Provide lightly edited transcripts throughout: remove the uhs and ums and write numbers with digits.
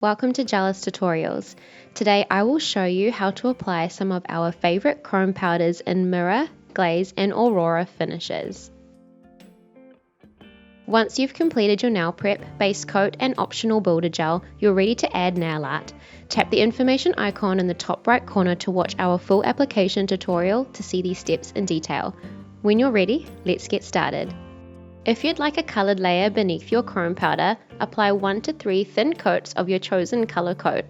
Welcome to Gelous Tutorials. Today I will show you how to apply some of our favorite chrome powders in Mirror, Glaze and Aurora finishes. Once you've completed your nail prep, base coat and optional builder gel, you're ready to add nail art. Tap the information icon in the top right corner to watch our full application tutorial to see these steps in detail. When you're ready, let's get started. If you'd like a coloured layer beneath your chrome powder, apply 1 to 3 thin coats of your chosen colour coat,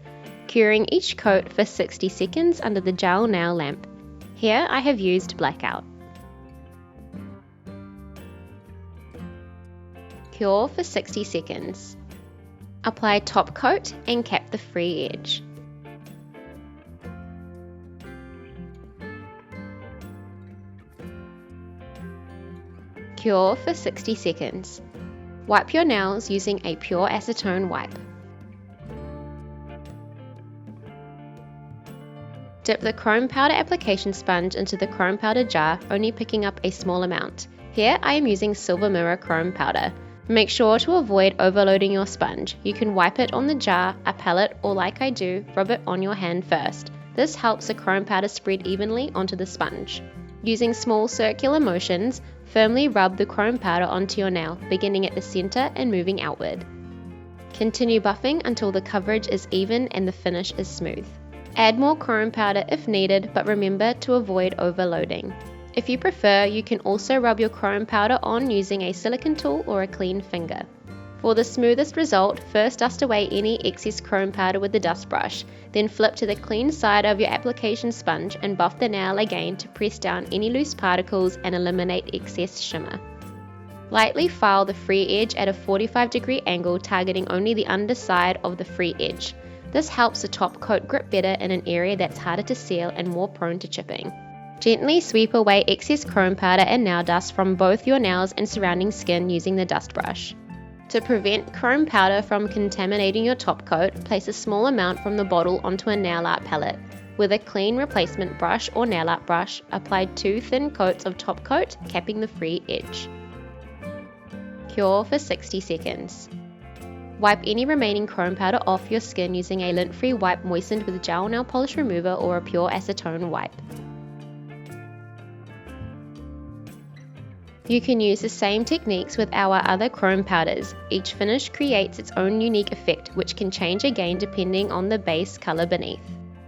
curing each coat for 60 seconds under the gel nail lamp. Here I have used blackout. Cure for 60 seconds. Apply top coat and cap the free edge. Cure for 60 seconds. Wipe your nails using a pure acetone wipe. Dip the chrome powder application sponge into the chrome powder jar, only picking up a small amount. Here I am using Silver Mirror chrome powder. Make sure to avoid overloading your sponge. You can wipe it on the jar, a palette, or like I do, rub it on your hand first. This helps the chrome powder spread evenly onto the sponge. Using small circular motions, firmly rub the chrome powder onto your nail, beginning at the center and moving outward. Continue buffing until the coverage is even and the finish is smooth. Add more chrome powder if needed, but remember to avoid overloading. If you prefer, you can also rub your chrome powder on using a silicone tool or a clean finger. For the smoothest result, first dust away any excess chrome powder with the dust brush, then flip to the clean side of your application sponge and buff the nail again to press down any loose particles and eliminate excess shimmer. Lightly file the free edge at a 45-degree angle, targeting only the underside of the free edge. This helps the top coat grip better in an area that's harder to seal and more prone to chipping. Gently sweep away excess chrome powder and nail dust from both your nails and surrounding skin using the dust brush. To prevent chrome powder from contaminating your top coat, place a small amount from the bottle onto a nail art palette. With a clean replacement brush or nail art brush, apply 2 thin coats of top coat, capping the free edge. Cure for 60 seconds. Wipe any remaining chrome powder off your skin using a lint-free wipe moistened with gel nail polish remover or a pure acetone wipe. You can use the same techniques with our other chrome powders. Each finish creates its own unique effect, which can change again depending on the base colour beneath.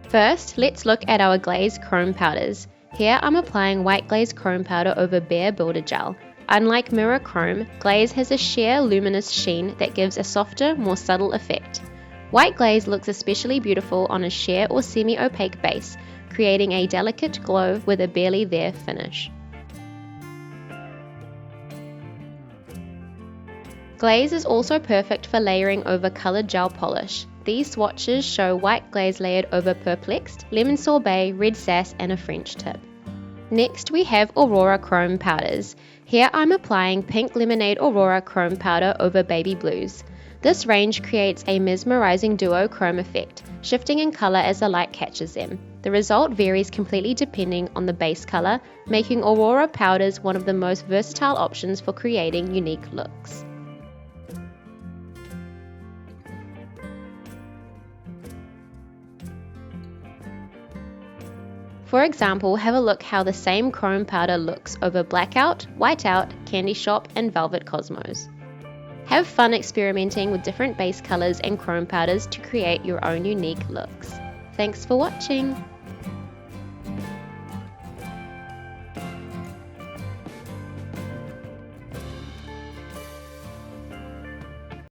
First, let's look at our Glaze chrome powders. Here I'm applying white glaze chrome powder over bare builder gel. Unlike Mirror Chrome, Glaze has a sheer luminous sheen that gives a softer, more subtle effect. White glaze looks especially beautiful on a sheer or semi-opaque base, creating a delicate glow with a barely there finish. Glaze is also perfect for layering over coloured gel polish. These swatches show white glaze layered over perplexed, lemon sorbet, red sass and a French tip. Next we have Aurora Chrome Powders. Here I'm applying Pink Lemonade Aurora Chrome Powder over Baby Blues. This range creates a mesmerizing duo chrome effect, shifting in colour as the light catches them. The result varies completely depending on the base colour, making Aurora powders one of the most versatile options for creating unique looks. For example, have a look how the same chrome powder looks over Blackout, Whiteout, Candy Shop and Velvet Cosmos. Have fun experimenting with different base colours and chrome powders to create your own unique looks. Thanks for watching!